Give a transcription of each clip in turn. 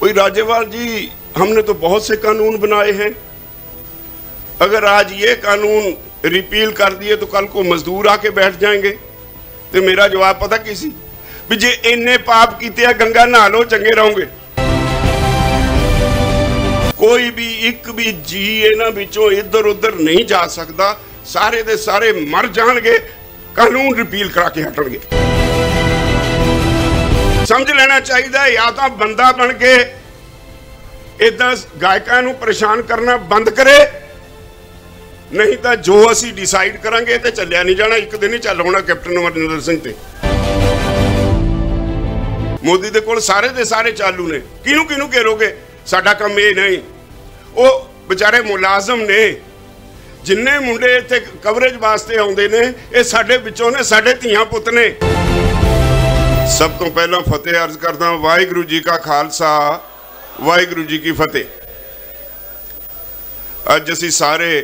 कोई राज्यपाल जी, हमने तो बहुत से कानून बनाए हैं, अगर आज ये कानून रिपील कर दिए तो कल को मजदूर आके बैठ जाएंगे। तो मेरा जवाब पता किसी भी, जे इन्ने पाप किए गंगा नहा लो, चंगे रहोगे। कोई भी एक भी जी इन्हां विचों इधर उधर नहीं जा सकता, सारे दे सारे मर जाएंगे, कानून रिपील करा के हटणगे। समझ लेना चाहिए, या तो बंदा बन के इदा गायकों को परेशान करना बंद करे, नहीं तो जो असी डिसाइड करांगे तो चलिया नहीं जाना, एक दिन ही चल होना कैप्टन अमरिंदर सिंह ते। मोदी दे कोल सारे दे सारे चालू ने, किनू किनू घेरोगे? साडा काम ये नहीं, वो बेचारे मुलाजम ने जिन्ने मुंडे इत्थे कवरेज वास्ते आउंदे ने, ये साडे विचों ने, साडे धीआं पुत ने। सब तो पहला फतेह अर्ज करदा, वाहिगुरू जी का खालसा, वाहिगुरू जी की फतेह। अज असीं सारे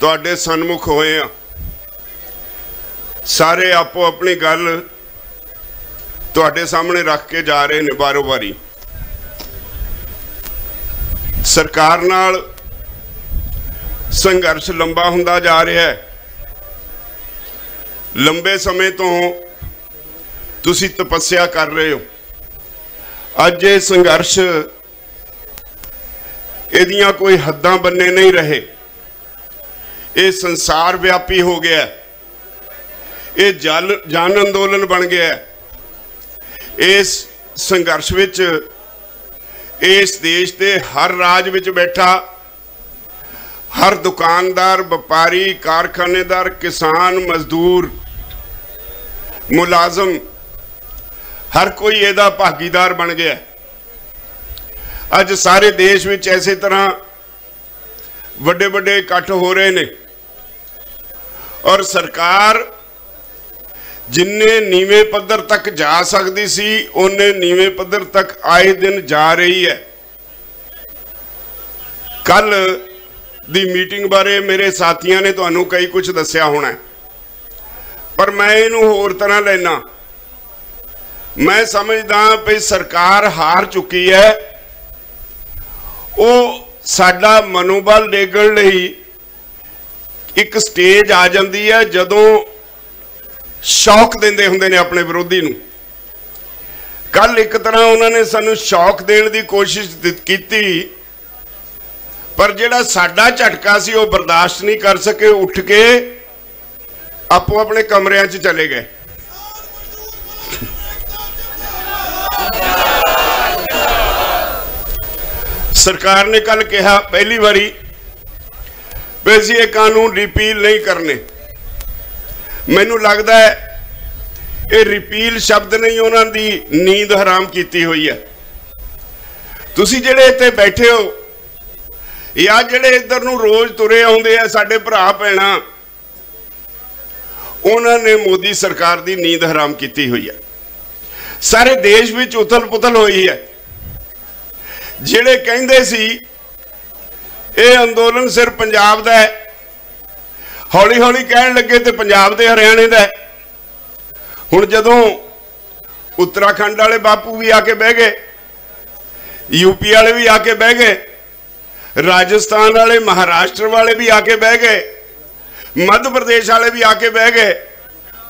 तुहाडे सन्मुख होए हैं, सारे आपो अपनी गल तुहाडे सामने रख के जा रहे हैं बारो बारी। सरकार नाल संघर्ष लंबा हुंदा जा रहा है, लंबे समय तो तुसी तपस्या कर रहे हो। अज ये संघर्ष इहदियां कोई हद्दां बन्ने नहीं रहे, ये संसार व्यापी हो गया, ये जन अंदोलन बन गया। इस संघर्ष विच इस देश के हर राज विच बैठा हर दुकानदार, व्यापारी, कारखानेदार, किसान, मजदूर, मुलाजम, हर कोई ਇਹਦਾ भागीदार बन गया। अज सारे देश में इसे तरह बड़े बड़े इकट्ठ हो रहे ने, और सरकार जिन्ने नीवे पद्धर तक जा सकती सी, उन्ने नीवे पद्धर तक आए दिन जा रही है। कल दी मीटिंग बारे मेरे साथियों ने तुहानू कई कुछ दस्या होना है, पर मैं इनू होर तरह लेना। मैं समझदा भी सरकार हार चुकी है, वो साडा मनोबल डेगण लई एक स्टेज आ जाती है जदों शौक देंदे हुंदे ने अपने विरोधी नूं। कल एक तरह उन्होंने सानू शौक देने की कोशिश की, पर जिहड़ा साडा झटका सी वो बर्दाश्त नहीं कर सके, उठ के आपो अपने कमरियां च चले गए। सरकार ने कल कहा पहली बारी भी असीं ये कानून रिपील नहीं करने। मैनू लगता है ये रिपील शब्द नहीं, उन्होंने नींद हराम की हुई है। तुसीं जिहड़े इत्थे बैठे हो या जिहड़े इधर नूं रोज तुरे आउंदे आ साडे भरा भैणां, उन्होंने मोदी सरकार की नींद हराम की हुई है। सारे देश में उथल पुथल हुई है। जिहड़े कहिंदे सी ये अंदोलन सिर्फ पंजाब दा है, हौली हौली कहण लगे तो पंजाब ते हरियाणे दा है। हुण जदों उत्तराखंड वाले बापू भी आके बह गए, यूपी वाले भी आके बह गए, राजस्थान वाले, महाराष्ट्र वाले भी आके बह गए, मध्य प्रदेश वाले भी आके बह गए।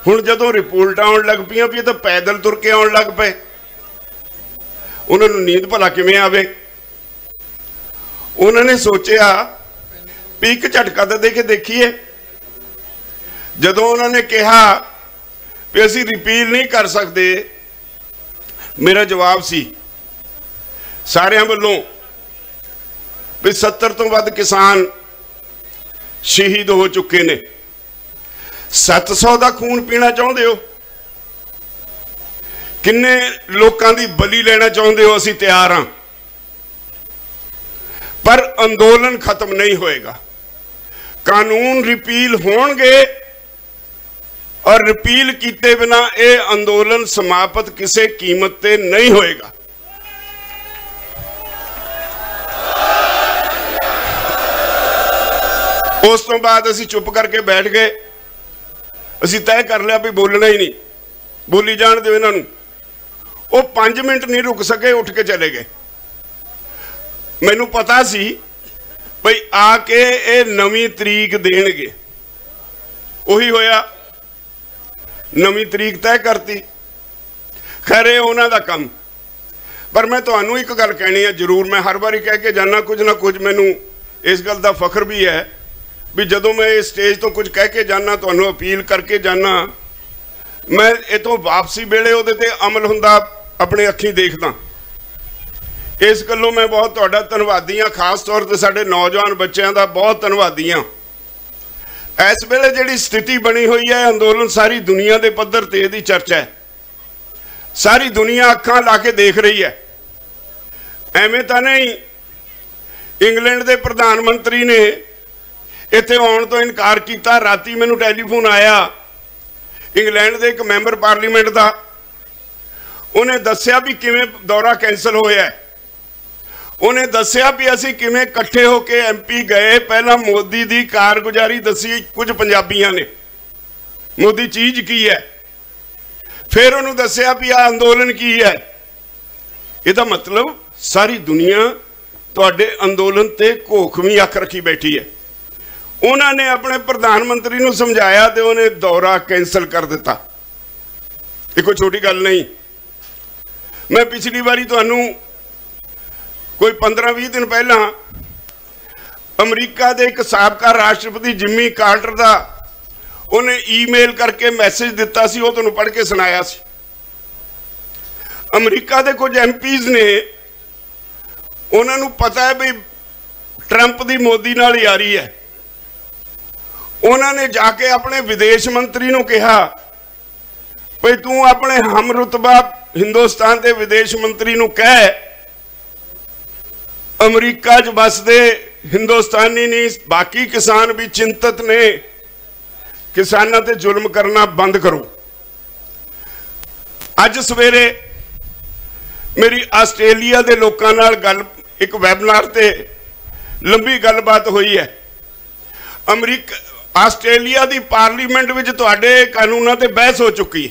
हुण जदों रिपोर्ट आउण लग पईआं भी तो पैदल तुर के आउण लग पे, उन्होंने नींद भला किवें आवे। उन्होंने सोचा भी एक झटका तो दे के देखिए। जदों उन्होंने कहा भी असीं रिपील नहीं कर सकते, मेरा जवाब सी सारियां वल्लों भी 70 तो वध किसान शहीद हो चुके ने। 700 का खून पीना चाहते हो? किन्ने लोगों की बलि लेना चाहते हो? असीं तैयार हाँ, पर अंदोलन खत्म नहीं होएगा। कानून रिपील होणगे और रिपील किए बिना यह अंदोलन समाप्त किसी कीमत ते नहीं होएगा। उस तो बाद असीं चुप करके बैठ गए। असीं तय कर लिया भी बोलना ही नहीं, बोली जाण दिओ इन्हां नूं। वो 5 मिनट नहीं रुक सके, उठ के चले गए। मैनू पता सी भाई आके ये नवीं तरीक देणगे, उही होया, नवीं तरीक तय करती। खैर ये उन्हां दा काम। पर मैं तुहानू एक गल कहनी है जरूर, मैं हर बारी कह के जाना कुछ ना कुछ, मैनू इस गल का फख्र भी है भी जदों मैं इस स्टेज तो कुछ कह के जाना, तुहानू अपील करके जाना, मैं इतों वापसी वेले उहदे ते अमल हुंदा अपने अखीं देखदा। इस गल्लों मैं बहुत तुहाडा धन्नवादी हाँ, खास तौर पर साडे नौजवान बच्चों का बहुत धन्नवादी हाँ। इस वेले जिहड़ी स्थिति बनी हुई है अंदोलन, सारी दुनिया के पद्धर ते इहदी चर्चा है, सारी दुनिया अखां ला के देख रही है। एवें तां नहीं, इंग्लैंड के प्रधानमंत्री ने इत्थे आउण तो इनकार किया। राती मैनू टैलीफोन आया इंग्लैंड के एक मैंबर पार्लीमेंट का, उन्हें दस्सिया भी किवें दौरा कैंसल होया है। उन्हें दस्सिया भी असीं किवें इकट्ठे होके MP गए, पहला मोदी की कारगुजारी दसी कुछ पंजाबियों ने, मोदी चीज़ की है, फिर उन्होंने दस्सिया भी आ अंदोलन की है। इसका मतलब सारी दुनिया तुहाडे अंदोलन ते घोखवीं अख रखी बैठी है। उन्होंने अपने प्रधानमंत्री को समझाया तो उन्हें दौरा कैंसल कर दिता। ये कोई छोटी गल नहीं। मैं पिछली बारी तुहानू कोई 15-20 दिन पहला अमरीका के एक साबका राष्ट्रपति जिमी कार्टर का उन्हें ईमेल करके मैसेज दिता सी, वो तुहानू पढ़ के सुनाया सी। अमरीका के कुछ MPs ने, उन्होंने पता है भी ट्रंप की मोदी नाल यारी है, उन्होंने जाके अपने विदेश मंत्री को कहा भाई तू अपने हम रुतबा हिंदुस्तान के विदेश मंत्री को कह अमरीका च बसदे हिंदुस्तानी नहीं बाकी किसान भी चिंतित ने, किसानों ते जुल्म करना बंद करो। अज सवेरे मेरी आस्ट्रेलिया के लोगों नाल गल, एक वैबनार ते लंबी गलबात हुई है। आस्ट्रेलिया की पार्लीमेंट में तुहाडे कानूनों ते बहस हो चुकी,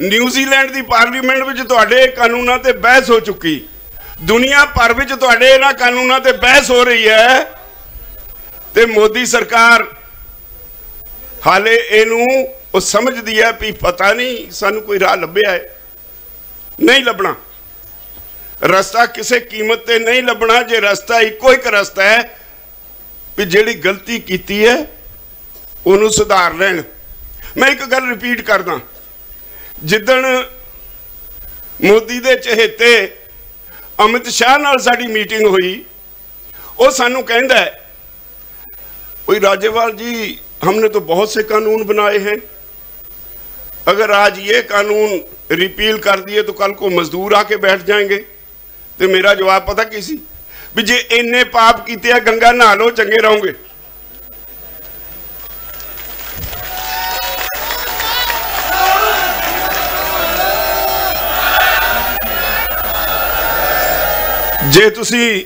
न्यूजीलैंड की पार्लीमेंट में तुहाडे कानूनों ते बहस हो चुकी, दुनिया भर में तुहाडे इन्हां कानूनों ते बहस हो रही है। ते मोदी सरकार हाले इनू समझदी है भी पता नहीं सानू कोई राह लभ्या है, नहीं लभना, रास्ता किसी कीमत ते नहीं लभना। जे रास्ता इको एक रास्ता है भी जिहड़ी गलती कीती है उन्होंने सुधार लैन। मैं एक गल रिपीट करदा, जिदन मोदी दे चहेते अमित शाह नाल साडी मीटिंग हुई, वो सानू कहंदा है कोई राजेवाल जी हमने तो बहुत से कानून बनाए हैं, अगर आज ये कानून रिपील कर दिए तो कल को मजदूर आके बैठ जाएंगे। तो मेरा जवाब पता की सी भी जे इन्ने पाप कीते गंगा नहा लो चंगे रहोगे। जे तुसी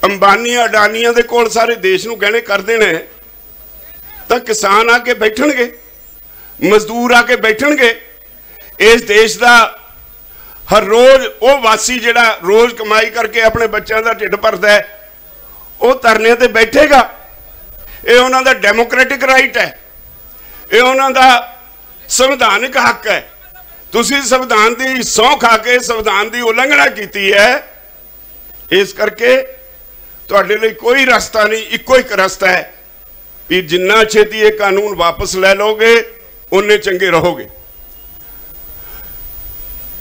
अंबानी अडानिया दे कोल सारे देश नूं गहने कर देने तो किसान आके बैठणगे, मजदूर आके बैठणगे। इस देश का हर रोज वो वासी जिहड़ा रोज कमाई करके अपने बच्चों का ढिड भरदा है वो धरने ते बैठेगा। ये उन्हां दा डेमोक्रेटिक राइट है, ये उन्हां दा संविधानिक हक है। तुसी संविधान की सौं खा के संविधान की उलंघना की है, इस करके तुहाडे लई कोई रास्ता नहीं, इको एक रास्ता है भी जिन्ना छेती ये कानून वापस ले लोगे उन्ने चंगे रहोगे।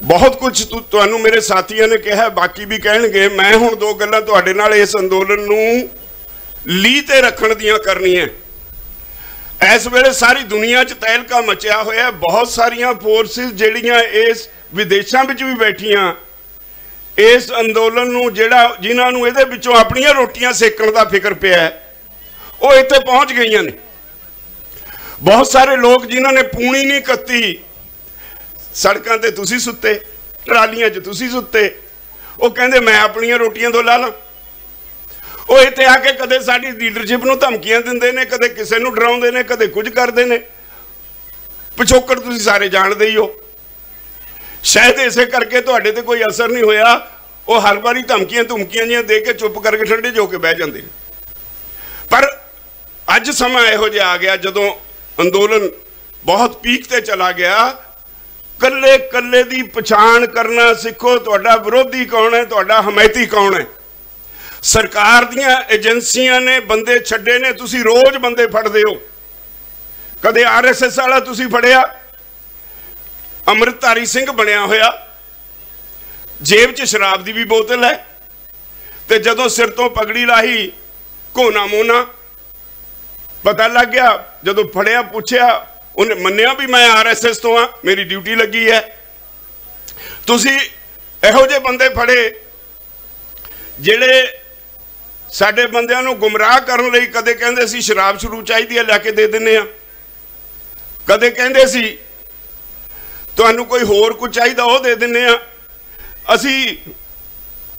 बहुत कुछ तुहानू मेरे साथियों ने कहा, बाकी भी कहणगे। मैं हुण दो गल्लां तुहाडे नाल इस अंदोलन नूं लीह ते रखण दियां करनियां। इस वेले सारी दुनिया च तहलका मचिया होया, बहुत सारियां फोर्सिस जिहड़ियां इस विदेशों में भी बैठियां इस अंदोलन नूं जिन्हां नूं इहदे विचों अपणियां रोटियां सेकण दा फिक्र पिया है वो इत्थे पहुंच गई ने। बहुत सारे लोग जिन्होंने पूणी नहीं कत्ती, सड़कों ते तुसी सुते, ट्रालियां च तुसी सुते, वो कहंदे मैं अपणियां रोटियां दो ला ला। वो इत्थे आके कदे साडी लीडरशिप नूं धमकियां दिंदे ने, कदे किसे नूं डराउंदे ने, कदे कुछ करदे ने। पिछोकड़ तुसी सारे जानदे ही हो। शायद इसे करके तुहाडे ते कोई असर नहीं होया, वो हर बारी धमकियां धुमकियां जिहां दे के चुप करके ठंडे जो के बह जांदे। पर अज समा इहो जिहा आ गया जदों अंदोलन बहुत पीक ते चला गया। कल्ले कल्ले दी पछाण करना सिखो, तुहाडा विरोधी कौन है, तुहाडा हमायती कौन है। सरकार दियां एजेंसियां ने बंदे छड्डे ने, तुसी रोज बंदे फड़दे हो। कदे RSS वाला तुसी फड़िया, अमृतधारी सिंह बनया होया, जेब च शराब की भी बोतल है, तो जदों सिर तो पगड़ी लाही घोना मोना पता लग गया। जदों फड़िया पूछया उन्हें मन्निया भी मैं RSS तो हाँ, मेरी ड्यूटी लगी है। तुसी इहो जे बंदे फड़े जिहड़े साडे बंदियां नूं गुमराह करन लई कदे कहंदे सी शराब शुरू चाहिदी है लैके दे दिंदे आ, कदे कहंदे सी तुहानूं कोई होर कुछ चाहिदा वो दे दिंदे आ, असी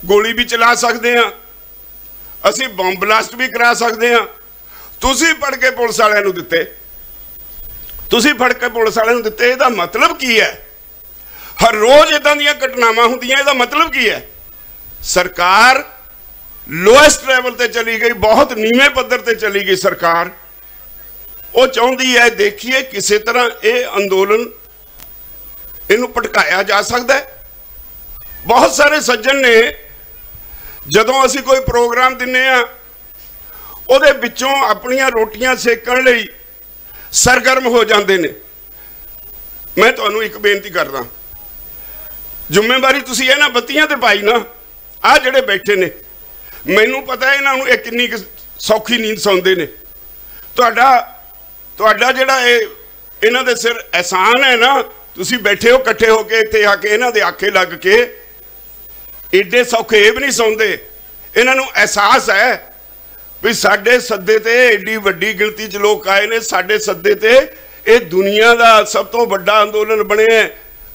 गोली भी चला सकते हैं, असी बम ब्लास्ट भी करा सकते हैं। तुसी फड़ के पुलिस वालियां नूं दित्ते, तुसी फड़ के पुलिस वालियां नूं दित्ते, इहदा मतलब की है? हर रोज इदां दीयां घटनावां हुंदियां, इहदा मतलब की है? सरकार लोएस्ट लेवल ते चली गई, बहुत नीवें पद्धर ते चली गई सरकार। वो चाहती है देखिए किसी तरह ये अंदोलन इनू भटकाया जा सकता है। बहुत सारे सज्जन ने जदों असी कोई प्रोग्राम दिने आ उहदे विचों अपनियां रोटियां सेकण लई सरगर्म हो जाते हैं। मैं तुहानूं एक बेनती करदा, जिम्मेवारी तुसीं इन्हां बत्तियां ते पाई ना, आ जिहड़े बैठे ने, मैनूं पता है इन्हां नूं ये किन्नी सौखी नींद सौंदे ने। तुहाडा जिहड़ा इन्हां दे सिर एहसान है ना, तुसीं बैठे हो इकट्ठे होके इत्थे आके इन्हां दे आखे लग के एडे सौखे भी नहीं सौंदे। इन्हां नूं एहसास है भी साडे सद्दे ते एडी वड्डी गिणती च लोग आए ने, साडे सद्दे ते ये दुनिया का सब तो वड्डा अंदोलन बने है,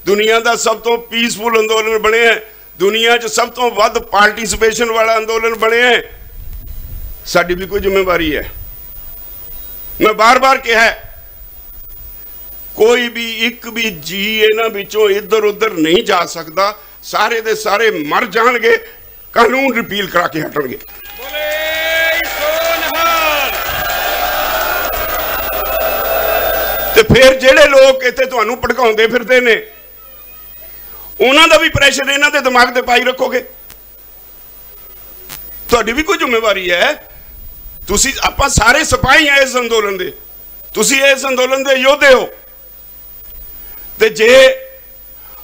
दुनिया का सब तो पीसफुल अंदोलन बने है, दुनिया च सब तो वध पार्टिसिपेशन वाला अंदोलन बने है। साडी भी कोई जिम्मेवारी है। मैं बार बार कहा है, कोई भी एक भी जी इन्हां विचों इधर उधर नहीं जा सकता, सारे दे सारे मर जाणगे, कानून रिपील करा के हटणगे। ते फिर जिहड़े लोग इत्थे तुहानूं भड़काउंदे फिरदे ने, उन्हां दा भी प्रैशर इन्हां दे दिमाग ते पाई रखोगे। तुहाडी भी कोई जिम्मेवारी है। तुसीं आपां सारे सिपाही हैं इस अंदोलन दे, तुसीं इस अंदोलन दे योद्धे हो। ते जे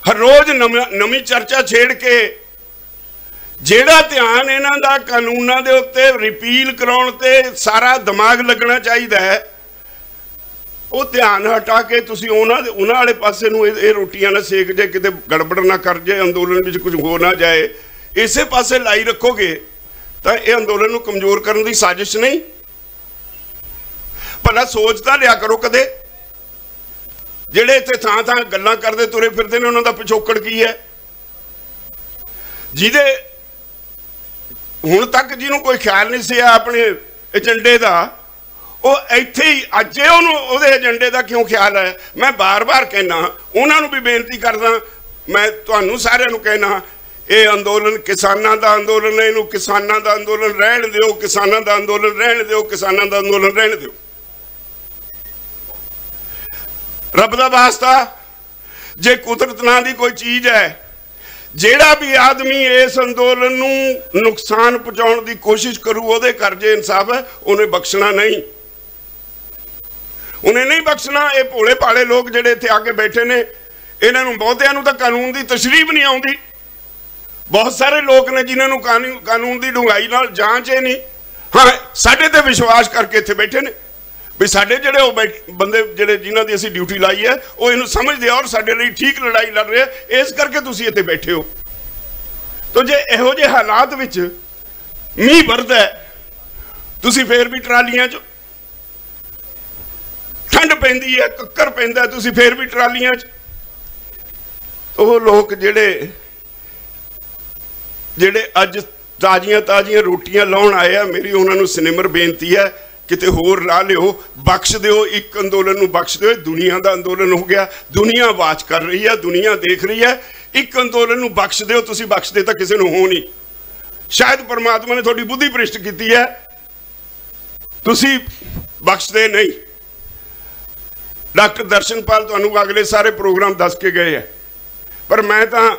हर रोज नवी चर्चा छेड़ के जेड़ा ध्यान इन्हां दा कानूनां दे उत्ते रिपील कराउण ते सारा दिमाग लगना चाहिए है, वो ध्यान हटा के तुसीं उन्हां वाले पासे नूं ये रोटियां ना सेक जे, किते गड़बड़ ना कर जाए, अंदोलन विच कुछ हो ना जाए, इसे पासे लाई रखोगे तो ये अंदोलन नूं कमजोर करने की साजिश नहीं। भला सोच तां लिया करो कदे, जिहड़े इत्थे थां थां गल्लां करदे तुरे फिरदे ने, उन्हां दा पिछोकड़ की है? जिहदे हुण तक जिन्हों कोई ख्याल नहीं सी अपने एजेंडे का, वो इत्थे ही अज उहदे एजेंडे का क्यों ख्याल है? मैं बार बार कहना, उन्होंने भी बेनती करदा, मैं तुहानूं सारिआं नूं कहना, ये अंदोलन किसानां दा अंदोलन है, इहनूं किसानां दा अंदोलन रहण दिओ, किसानां दा अंदोलन रहण दिओ, किसानां दा अंदोलन रहण दिओ। रब दा वास्ता, जे कुदरत नां दी कोई चीज़ है, जेड़ा भी आदमी इस अंदोलन नूं नुकसान पहुंचाउण दी कोशिश करू, उहदे करजे इंसाफ है, उन्हें बख्शना नहीं, उन्हें नहीं बख्शना। ये भोले भाले लोग जिहड़े इत्थे आके बैठे ने, इन्हां नूं बहुतिआं नूं तां कानून की तशरीह नहीं आउंदी। बहुत सारे लोग ने जिन्हां नूं कानून की डूंघाई नाल जांच ही नहीं। हाँ, साडे ते विश्वास करके इत्थे बैठे ने भी साडे जिहड़े बंदे जिहड़े जिन्हां दी असीं ड्यूटी लाई है, वो इहनूं समझदे और साडे लई ठीक लड़ाई लड़ रहे, इस करके तुसीं इत्थे बैठे हो। तो जे इहो जे हालात विच मींह वरदा है, तुसीं फिर भी ट्रालियां च, ठंड पैंदी है, कक्कर पैंदा है, तुसीं फिर भी ट्रालियां च। ਉਹ लोग ਜਿਹੜੇ ਅੱਜ ਤਾਜ਼ੀਆਂ ਰੋਟੀਆਂ ਲਾਉਣ ਆਏ ਆ, ਮੇਰੀ ਉਹਨਾਂ ਨੂੰ ਸਿਨੇਮਰ ਬੇਨਤੀ ਹੈ ਕਿਤੇ ਹੋਰ ਲਾ ਲਿਓ, ਬਖਸ਼ ਦਿਓ, ਇੱਕ ਅੰਦੋਲਨ ਨੂੰ ਬਖਸ਼ ਦਿਓ। ਦੁਨੀਆ ਦਾ ਅੰਦੋਲਨ ਹੋ ਗਿਆ, ਦੁਨੀਆ ਆਵਾਜ਼ ਕਰ ਰਹੀ ਹੈ, ਦੁਨੀਆ ਦੇਖ ਰਹੀ ਹੈ। एक अंदोलन नूं बख्श दिओ, तुसीं बख्शदे तां किसी नूं हो नहीं। शायद परमात्मा ने थोड़ी बुद्धि भ्रिष्ट की है, तुसीं बख्शदे नहीं। डॉक्टर दर्शनपाल तुहानूं अगले सारे प्रोग्राम दस के गए हैं, पर मैं तां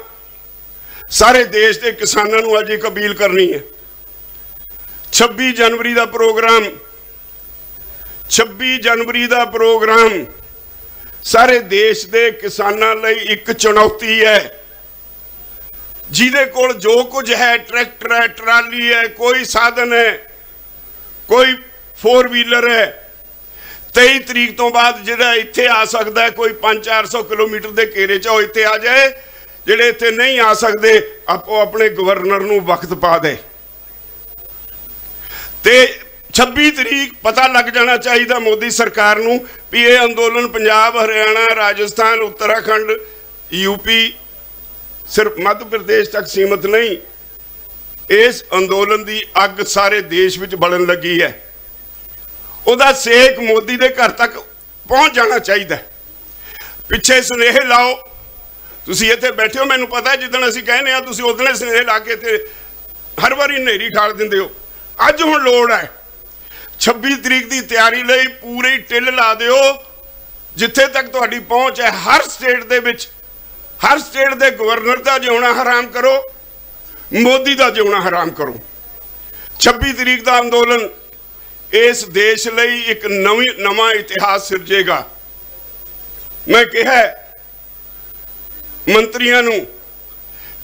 सारे देश के किसानों नूं अज एक अपील करनी है। 26 जनवरी का प्रोग्राम, 26 जनवरी का प्रोग्राम सारे देश के किसानों लई एक चुनौती है। जिहदे कोल जो कुछ है, ट्रैक्टर है, ट्राली है, कोई साधन है, कोई 4 व्हीलर है, 23 तरीक तो बाद जिहड़ा इत्थे आ सकता है, कोई 500-400 किलोमीटर के घेरे च इत्थे आ जाए। जिहड़े इत्थे नहीं आ सकते आपो अपने गवर्नर नूं वक्त पा दे। ते 26 तरीक पता लग जाना चाहिए मोदी सरकार नूं भी ये अंदोलन पंजाब, हरियाणा, राजस्थान, उत्तराखंड, यूपी, सिर्फ मध्य प्रदेश तक सीमित नहीं, इस अंदोलन की अग सारे देश में बलन लगी है। उहदा सेक मोदी के घर तक पहुँच जाना चाहिए। पिछे सुनेहे लाओ, तुसीं इत्थे बैठे हो, मैनूं पता है जिद्दण असीं कहने आ तुसीं उदणे सुनेहे ला के ते हर वारी हनेरी खाल दिंदे हो। अज हुण लोड़ है 26 तरीक की तैयारी लई पूरी टिल ला दिओ। जिथे तक तुहाडी पहुँच है, हर स्टेट दे विच, हर स्टेट के गवर्नर का जिउणा हराम करो, मोदी का जिउणा हराम करो। 26 तरीक का अंदोलन इस देश लई एक नवा इतिहास सिरजेगा। मैं कहा मंत्रियों नूं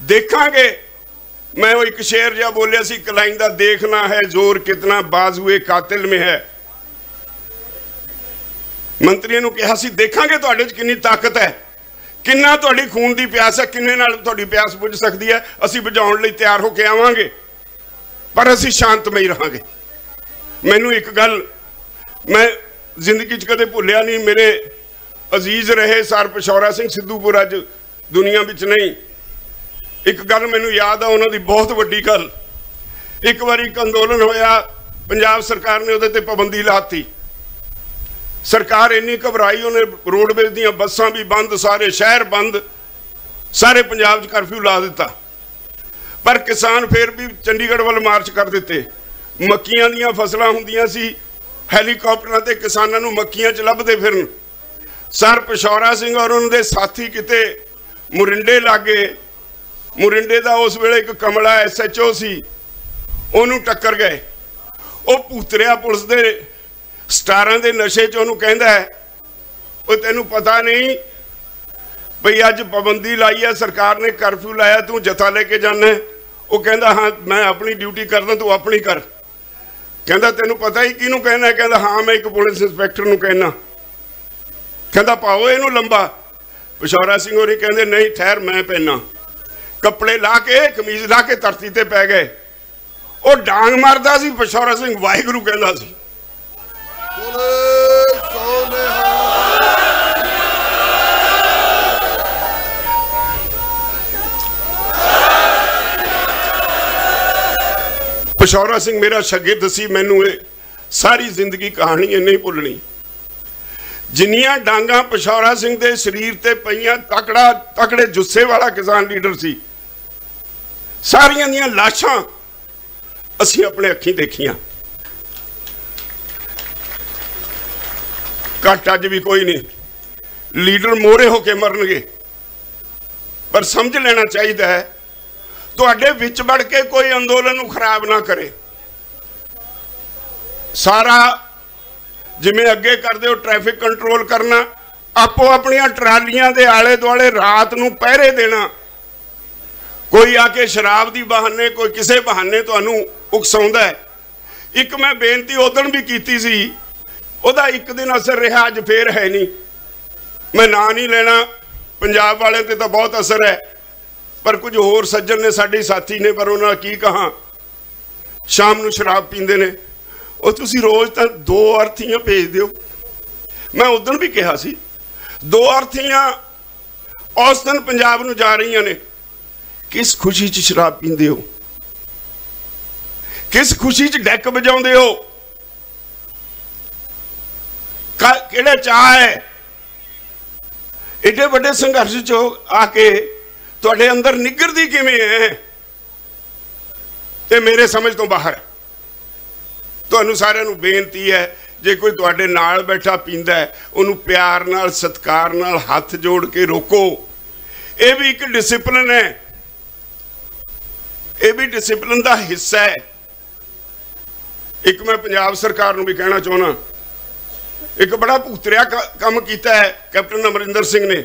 देखांगे, मैं वो एक शेर जहा बोलिया सी कलाइन दा, देखना है जोर कितना बाजुए कातिल में है। मंत्रियों नूं कहा सी देखांगे तुहाडे च कितनी ताकत है, किन्ना तुहाडी खून की प्यास है, किन्ने नाल तुहाडी प्यास बुझ सकती है। असीं बुझाउण लई तैयार होके आवांगे, पर असीं शांतमई रहांगे। मैनूं एक गल मैं जिंदगी च कदे भुलिया नहीं, मेरे अजीज रहे सर पिशौरा सिंह सिद्धूपुर अज दुनिया विच नहीं। एक गल मैनूं याद आ उन्हां दी बहुत वड्डी गल। एक बार एक अंदोलन होया, पंजाब सरकार ने उहदे ते पाबंदी लाती। सरकार इन्नी घबराई, उन्हें रोडवेज दीयां बसां भी बंद, सारे शहर बंद, सारे पंजाब च करफ्यू ला दिता। पर किसान फिर भी चंडीगढ़ वाल मार्च कर दिते। मक्कियां दीयां फसलां हुंदियां सी, हैलीकॉप्टरां ते किसानां नूं मक्कियां च लभदे फिरन। सर पिशौरा सिंह और उन्होंने साथी किते मुरिंडे लागे, मुरिंडे का उस वेले एक कमला SHO सी, उन्होंने टक्कर गए। वो भूतरिया पुलिस के स्टारां दे नशे च उन्होंने कहंदा है, वो तेनू पता नहीं भई अज पाबंदी लाई है सरकार ने, करफ्यू लाया, तू जथा लेके जाना है। वो कहंदा हाँ मैं अपनी ड्यूटी करदा, तू अपनी कर। कहंदा तेनू पता ही किनू कहना है? कहंदा हाँ मैं एक पुलिस इंस्पैक्टर नूं कहना। कहंदा पाओ इनू लंबा। पिशौरा सिंह होरी कहंदे नहीं ठहर मैं पहना। कपड़े ला के कमीज ला के धरती ते पै गए। वो डांग मारदा सी, पिशौरा सिंह वाहिगुरू कहंदा सी। पिशौरा सिंह मेरा शागिर्द सी, मैनू ये सारी जिंदगी कहानी नहीं भुलनी। जिन्नियां डांगा पिशौरा सिंह के शरीर ते पईयां, तकड़ा तकड़े जुस्से वाला किसान लीडर सी, सारियां दियां लाशां असीं अपने अखीं देखियां। घट अज भी कोई नहीं, लीडर मोहरे होके मरनगे, पर समझ लेना चाहिए है तुहाडे विच बढ़ के कोई अंदोलन नूं खराब ना करे। सारा जिमें अगे करते हो ट्रैफिक कंट्रोल करना, आपो अपनियां ट्रालियां दे आले दुआले रात नूं पहरे देना। कोई आके शराब दी बहाने, कोई किसी बहाने तुहानूं उकसाउंदा है। एक मैं बेनती उदण भी कीती सी, उहदा एक दिन असर रहा, अज फिर है नहीं। मैं ना नहीं लेना, पंजाब वाले ते तो बहुत असर है, पर कुछ होर सज्जन ने साडे साथी ने, पर उन्होंने की कहा शाम नूं शराब पींदे ने, और तुसी रोज तो 2 अर्थीआं भेज दिओ। मैं उदण भी कहा सी 2 अर्थीआं औसतन पंजाब नूं जा रही ने। किस खुशी च शराब पींदे हो? किस खुशी च डैक बजाउंदे हो? किहड़े चाह है? एडे वड्डे संघर्ष चो आके तुहाडे अंदर निगरदी किवें है ते मेरे समझ तो बाहर है। तुहानूं सारिआं नूं बेनती है, जे कोई तुहाडे नाल बैठा पींदा है उहनूं प्यार नाल सत्कार नाल हथ जोड़ के रोको। ये भी एक डिसिपलिन है, ये भी डिसिपलिन का हिस्सा है। एक मैं पंजाब सरकार नूं भी कहना चाहना, एक बड़ा भुगतरिया काम किया है कैप्टन अमरिंदर सिंह ने।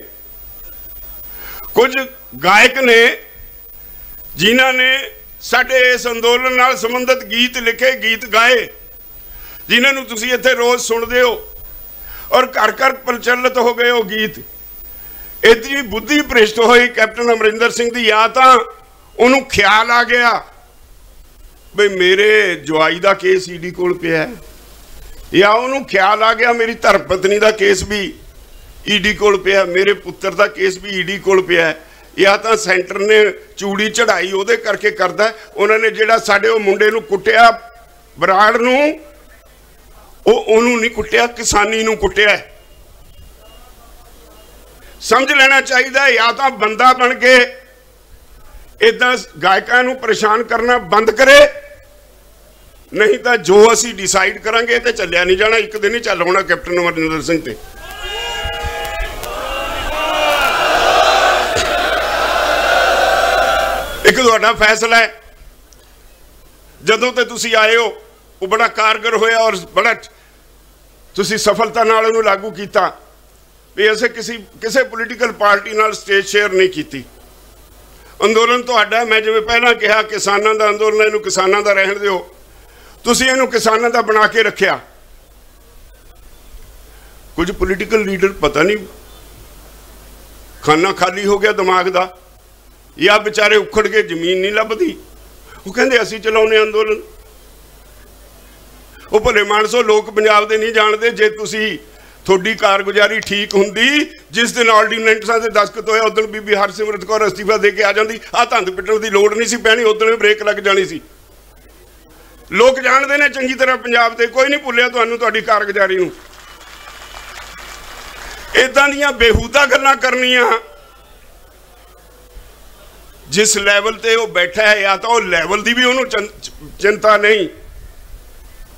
कुछ गायक ने जिन्हां ने साडे इस अंदोलन नाल संबंधित गीत लिखे, गीत गाए, जिन्हां नूं तुसीं इत्थे रोज़ सुणदे हो और घर घर प्रचलित हो गए हो गीत। इतनी बुद्धि भ्रिष्ट हुई कैप्टन अमरिंदर सिंह की, या तो उन्होंने ख्याल आ गया बई मेरे जवाई का केस ईडी कोल पिया है, या उन्होंने ख्याल आ गया मेरी धर्मपत्नी का केस भी ईडी कोल पिया, मेरे पुत्र का केस भी ईडी कोल पिया है, या तो सेंटर ने चूड़ी चढ़ाई वो करके करता। उन्होंने जिहड़ा साडे वो मुंडे नूं कुटिया बराड़ नूं, उन्होंने नहीं कुटिया, किसानी नूं कुटिया है। समझ लेना चाहिए, या तो बंदा बन के इदा गायकों नूं परेशान करना बंद करे, नहीं तो जो असी डिसाइड करांगे तो चलिया नहीं जाना, एक दिन ही चल होना कैप्टन अमरिंदर सिंह ते। एक तुहाडा फैसला है, जदों ते तुसी आए हो वो बड़ा कारगर होया और बड़ा तुसी सफलता नाल उहनूं लागू कीता। भी असें किसी पोलीटिकल पार्टी नाल स्टेज शेयर नहीं की। अंदोलन तुहाडा, मैं जिवें पहलां कहा किसानां दा अंदोलन, इहनूं किसानां दा रहण दिओ, तुसीं इहनूं किसानां दा बना के रखिया। कुछ पोलीटिकल लीडर पता नहीं खाना खाली हो गया दिमाग दा, या बेचारे उखड़ के जमीन नहीं लभदी, वो कहंदे असीं चलाउने अंदोलन। वो भले मानसो लोग पंजाब दे नहीं जानते, जे तुसीं थोड़ी कारगुजारी ठीक होंगी, जिस दिन ऑर्डीनेंसां से दस्तखत होया उदण बीबी हरसिमरत कौर अस्तीफा दे के आ जाती, आ धंध पिटण की लोड़ नहीं सी पैनी, उदण ब्रेक लग जानी सी। लोग जानते हैं चंगी तरह पंजाब दे, कोई नहीं भुलिया तुहानूं तुहाडी कारगुजारी नूं। इदां दीयां बेहूदा गल्लां करनियां, जिस लैवल ते वो बैठा है, या तो वो लैवल की भी उन्होंने चिंता नहीं,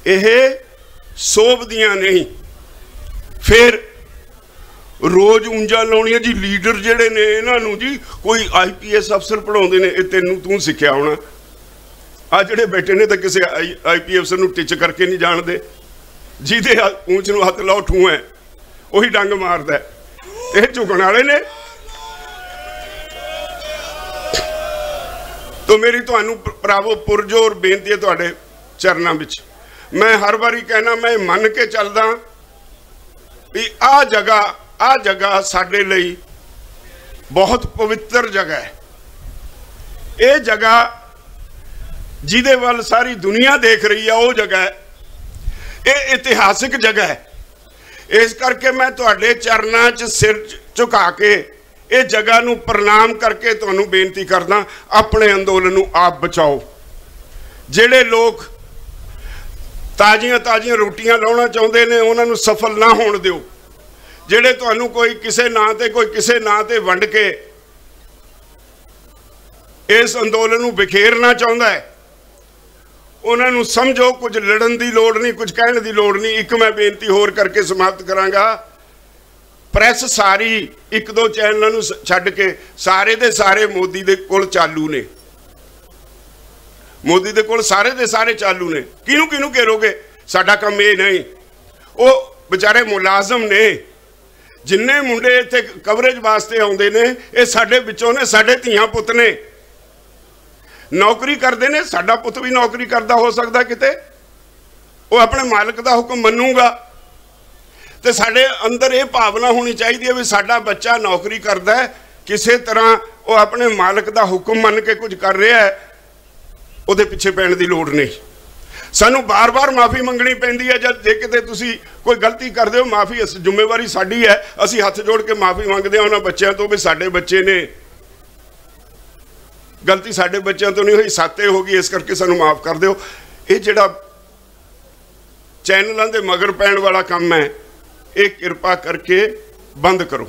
यह सोभदियां नहीं। फिर रोज ऊंजा लाउणियां जी, लीडर जिहड़े ने इन्हां जी कोई IPS अफसर पढ़ाउंदे ने, तैनूं तूं सिक्ख्या होना। आ जिहड़े बैठे ने तो किसी IP अफसर नूं टिच करके नहीं जानते, जिहदे पूंछ नूं हथ लाओ ठूं है उही डंग मारदा है, ये झुकण वाले ने। तो मेरी तुहानूं भरावो पुरजोर बेनती है तुहाडे चरनां विच, मैं हर बारी कहना, मैं मन के चलदा भी आ जगह साडे लई बहुत पवित्र जगह है। ये जगह जिहदे वल सारी दुनिया देख रही है, वो जगह है, ये इतिहासिक जगह है। इस करके मैं तुहाडे चरनां 'च सिर झुका के ये जगह नूं प्रणाम करके तुहानूं बेनती करदा, अपने अंदोलन नूं आप बचाओ। जिहड़े लोग ताजियां रोटियां लाउणा चाहुंदे ने, उन्हां नूं सफल ना होण दिओ। जिहड़े तुहानूं कोई किसे नां ते कोई किसे नां ते वंड के इस अंदोलन नूं बिखेरना चाहुंदा है, उन्हां नूं समझो कुछ लड़न की लोड़ नहीं, कुछ कहण की लोड़ नहीं। एक मैं बेनती होर करके समाप्त करांगा, प्रैस सारी एक दो चैनलों नूं छड्ड के सारे दे सारे मोदी दे कोल चालू ने, मोदी दे कोल सारे दे सारे चालू ने। किनू किनू घेरोगे? साडा काम ये नहीं, वो बेचारे मुलाजम ने, जिन्ने मुंडे इत्थे कवरेज वास्ते आउंदे ने, ये साडे विचों ने, साडे धीआं पुत ने, नौकरी करते ने। साडा पुत भी नौकरी करता हो सकता किते, वो अपने मालिक का हुक्म मनूगा। तो साडे अंदर ये भावना होनी चाहिए है भी साडा बच्चा नौकरी करता है, किसी तरह वो अपने मालिक का हुक्म मन के कुछ कर रहा है, उहदे पिछे पैण की लोड़ नहीं। सानू बार बार माफ़ी मंगनी पैंदी है, जब जे किते तुसी कोई गलती करते हो, माफ़ी जिम्मेवारी साडी है, असी हथ जोड़ के माफ़ी मंगते हैं उन्होंने बच्चों तो भी साडे बच्चे ने, गलती साडे बच्चों तो नहीं हुई, साते हो गई, इस करके सानू माफ़ कर दो। ये जिहड़ा चैनलों के मगर पैण वाला काम है, ये कृपा करके बंद करो,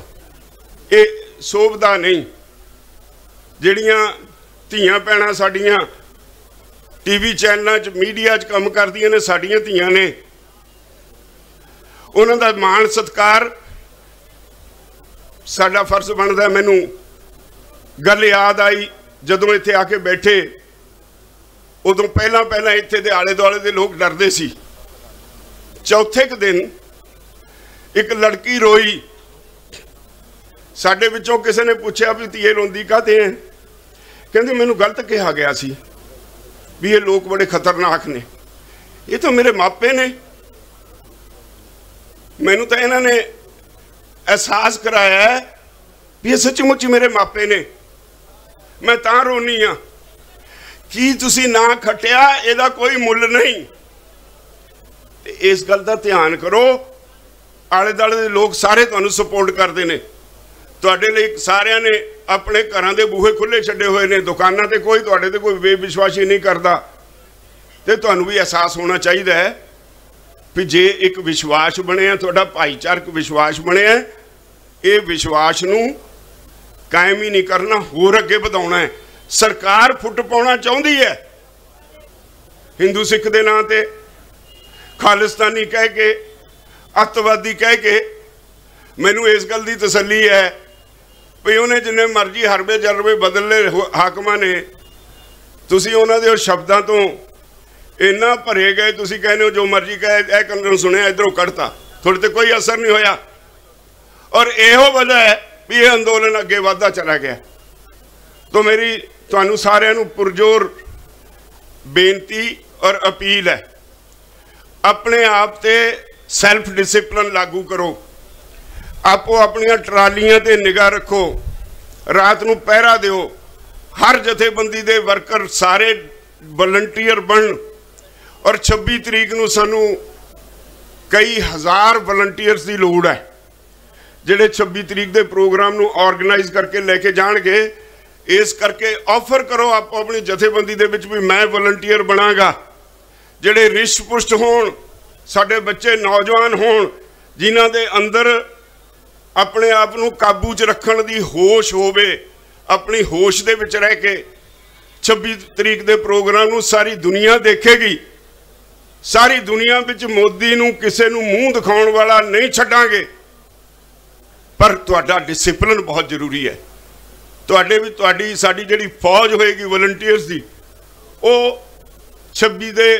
ये शोभदा नहीं। ਜਿਹੜੀਆਂ ਧੀਆਂ ਭੈਣਾਂ ਸਾਡੀਆਂ टीवी चैनलों च मीडिया च काम करदियां ने, साडियां धीआं ने, उन्हां दा मान सत्कार साडा फर्ज बनदा। मैनू गल याद आई जदों इत्थे आके बैठे, उदों पहला इत्थे दे आले दुआले दे लोग डरदे सी। चौथे क दिन एक लड़की रोई, साडे विचों किसी ने पूछा भी धीए रोंदी काहते है? कहंदी मैनू गलत कहा गया सी भी ये लोग बड़े खतरनाक ने, ये तो मेरे मापे ने, मैनू तो इन्होंने एहसास कराया है भी ये सचमुच मेरे मापे ने, मैं तां रोनी हाँ कि तुसी ना खटिया, इहदा कोई मुल नहीं। इस गल का ध्यान करो, आले दुआले दे लोग सारे तुहानू सपोर्ट करते हैं, तुहाडे लई सारियां ने अपने घरां दे बूहे खुले छड्डे हुए ने, दुकानां ते कोई तुहाडे ते कोई बेविश्वासी नहीं करता। ते तुहानू भी एहसास होना चाहिए है भी जे एक विश्वास बनिया, तुहाडा भाईचारक विश्वास बनिया, ये विश्वास नू कायम ही नहीं करना, होर अगे वधाउणा है। सरकार फुट पाउणा चाहुंदी है, हिंदू सिख दे नां ते खालिस्तानी कह के, अतवादी कह के। मैनू इस गल की तसल्ली है भी उन्हें जिन्ने मर्जी हरबे जरबे बदले हाकमां ने, तुसी उन्हां दे शब्दां तो इन्ना भरे गए, तुसी कहने हो जो मर्जी कहे, ए कन्नों सुनिया इधरों कढ़ता, थोड़े तो कोई असर नहीं होया। और इहो वजह है भी यह अंदोलन अगे वधदा चला गया। तो मेरी तुहानू सारिआं नू पुरजोर बेनती और अपील है, अपने आप ते सैल्फ डिसिपलिन लागू करो, आपो अपनियां ट्रालियां ते निगाह रखो, रात नू पहरा दिओ, हर जथेबंदी दे वर्कर सारे वलंटीयर बन। और 26 तरीक नू सानू कई हज़ार वलंटीयर्स की लोड़ है, जिहड़े 26 तरीक के प्रोग्राम नू ऑर्गेनाइज करके लेके जाणगे। इस करके ऑफर करो आप अपनी जथेबंदी दे विच भी मैं वलंटीयर बनांगा, जिहड़े रिश्ट पुष्ट होण, साडे बच्चे नौजवान होण, जिन्हां दे अंदर अपने आप नू काबू च रखण दी होश होवे, अपनी होश दे विच रह के 26 तरीक के प्रोग्राम नू सारी दुनिया देखेगी। सारी दुनिया विच मोदी नू किसे नू मूँह दिखाउण वाला नहीं छड्डांगे, पर तुहाडा डिसिपलिन बहुत जरूरी है। तुहाडे भी तुहाडी साडी जिहड़ी फौज होएगी वलंटीयर्स दी, वो 26 दे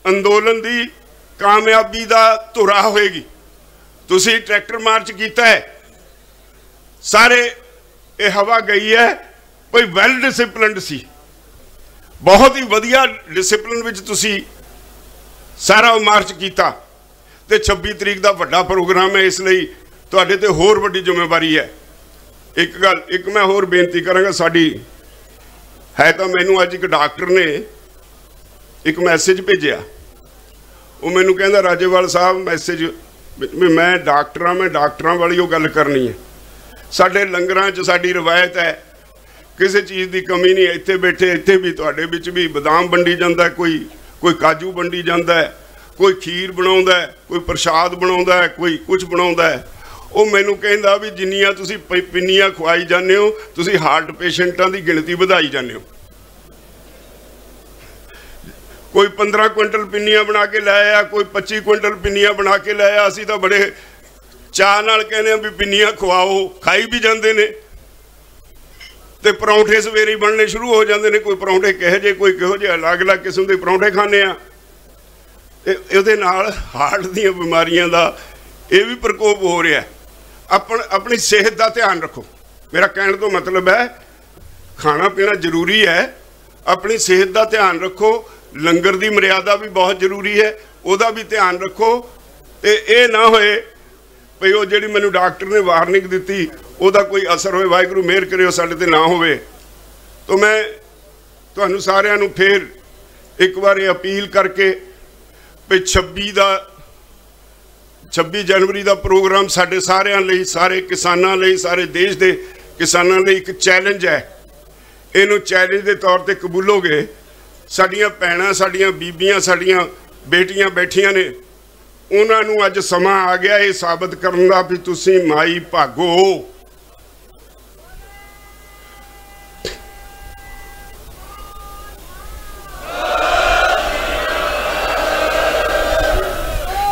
अंदोलन दी कामयाबी दा धुरा होएगी। तुसी ट्रैक्टर मार्च किया है, सारे ये हवा गई है, कोई वैल डिसिपलिनड सी, बहुत ही वधिया डिसिपलिन विच तुसी सारा मार्च किया। तो 26 तरीक का वड्डा प्रोग्राम है, इसलिए तुहाडे ते होर वड्डी जिम्मेवारी है। एक मैं होर बेनती करांगा, साडी है तो मैनू अज एक डॉक्टर ने एक मैसेज भेजिया, वो मैनू कहंदा राजेवाल साहब मैसेज भी मैं डॉक्टरां वाली वो गल करनी है। साडे लंगरां च साडी रवायत है, किसी चीज़ की कमी नहीं है। इत्थे बैठे इत्थे भी तुहाडे विच भी बदाम वंडी जांदा है, कोई काजू वंडी जांदा है, कोई खीर बनाउंदा है, कोई प्रसाद बनाउंदा है, कोई कुछ बनाउंदा है। वो मैनू कहंदा भी जिन्नियां तुसीं पिन्नियां खुआई जाने हो, तुसीं हार्ट पेशेंटां की गिणती वधाई जाने हो। कोई 15 क्विंटल पिन्नियां बना के लाया, कोई 25 क्विंटल पिन्नियां बना के लाया। असीं तां बड़े चाह नाल कहने भी पिन्नियां खुआओ, खाई भी जाते हैं। तो परौंठे सवेरे बनने शुरू हो जाते हैं, कोई परौंठे कहे जे, कोई कहो जे, अलग अलग किस्म के परौंठे खाने आ। ये हार्ट दी बीमारियां का यह भी प्रकोप हो रहा है। अपनी सेहत का ध्यान रखो। मेरा कहने तो मतलब है खाना पीना जरूरी है, अपनी सेहत का ध्यान रखो। लंगर की मर्यादा भी बहुत जरूरी है, वह भी ध्यान रखो। तो ये ना होए भाई वो जी मैनू डॉक्टर ने वार्निंग दी वह कोई असर होए, वाहिगुरू मेहर करे साडे ते ना होवे। तो मैं तुहानू सारिआं नू फिर एक बार ये अपील करके भी 26 जनवरी का प्रोग्राम साडे सारिआं लई, सारे किसानां लई, सारे देश के किसानां लई एक चैलेंज है। इनू चैलेंज के तौर पर कबूलोगे। साडियां भैणां, साडियां बीबियां, साडियां बेटियां बैठियां ने, उन्होंने अज समा आ गया ये साबित करने का भी तुसीं माई भागो हो।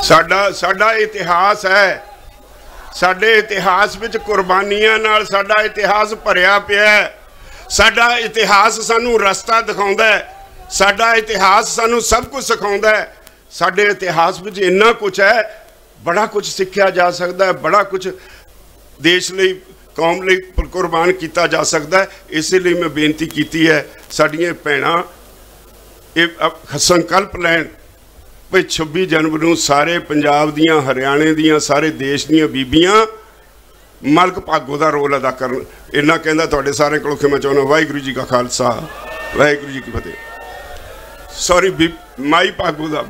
साडा इतिहास है, साडे इतिहास विच कुर्बानियां नाल साडा इतिहास भरिया पिया है। साडा इतिहास सानू रस्ता दिखाउंदा है, साडा इतिहास सानू सब कुछ सिखाउंदा है। साडे इतिहास विच इन्ना कुछ है, बड़ा कुछ सीखा जा सकता है, बड़ा कुछ देश लई कौम लई कुर्बान किया जा सकता है। इसलिए मैं बेनती की है साडियां भैणां ये संकल्प लैन भाई 26 जनवरी नूं सारे पंजाब दियां, हरियाणे दियां, सारे देश दियां बीबियां मलक भागो का रोल अदा कर। इन्ना कहना तुहाडे सारे कोलों खिमा चाहुंदा। वाहिगुरू जी का खालसा, वाहिगुरू जी की फतेह। सॉरी माई भागो का